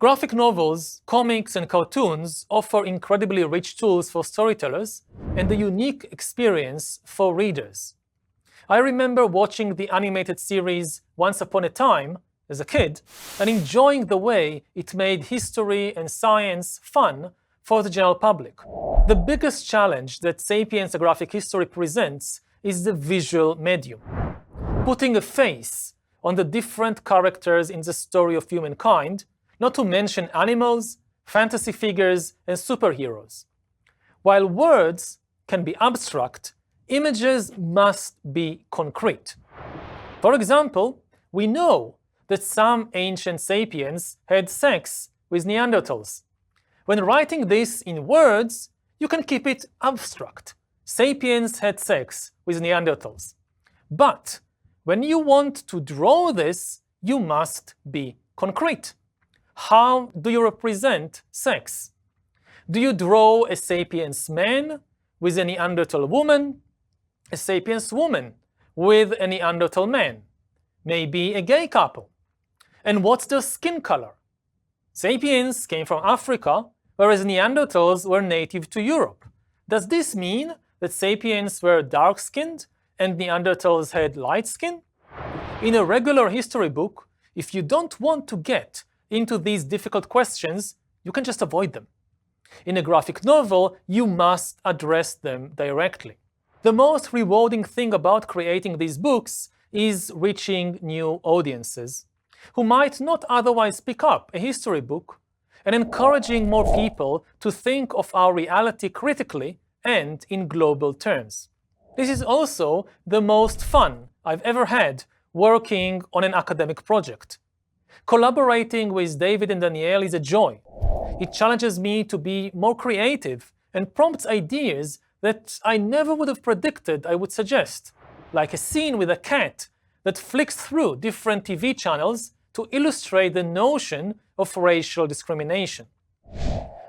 Graphic novels, comics, and cartoons offer incredibly rich tools for storytellers and a unique experience for readers. I remember watching the animated series Once Upon a Time as a kid and enjoying the way it made history and science fun for the general public. The biggest challenge that Sapiens, a graphic history, presents is the visual medium. Putting a face on the different characters in the story of humankind, not to mention animals, fantasy figures, and superheroes. While words can be abstract, images must be concrete. For example, we know that some ancient sapiens had sex with Neanderthals. When writing this in words, you can keep it abstract. Sapiens had sex with Neanderthals. But when you want to draw this, you must be concrete. How do you represent sex? Do you draw a sapiens man with a Neanderthal woman, a sapiens woman with a Neanderthal man, maybe a gay couple? And what's their skin color? Sapiens came from Africa, whereas Neanderthals were native to Europe. Does this mean that sapiens were dark-skinned and Neanderthals had light skin? In a regular history book, if you don't want to get into these difficult questions, you can just avoid them. In a graphic novel, you must address them directly. The most rewarding thing about creating these books is reaching new audiences who might not otherwise pick up a history book, and encouraging more people to think of our reality critically and in global terms. This is also the most fun I've ever had working on an academic project. Collaborating with David and Danielle is a joy. It challenges me to be more creative and prompts ideas that I never would have predicted I would suggest, like a scene with a cat that flicks through different TV channels to illustrate the notion of racial discrimination.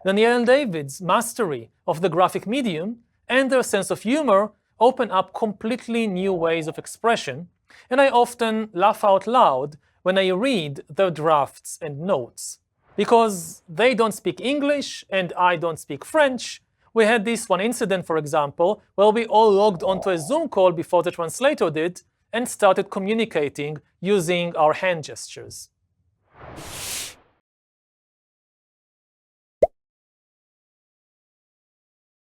Danielle and David's mastery of the graphic medium and their sense of humor open up completely new ways of expression, and I often laugh out loud when I read their drafts and notes. Because they don't speak English and I don't speak French, we had this one incident, for example, where we all logged onto a Zoom call before the translator did and started communicating using our hand gestures.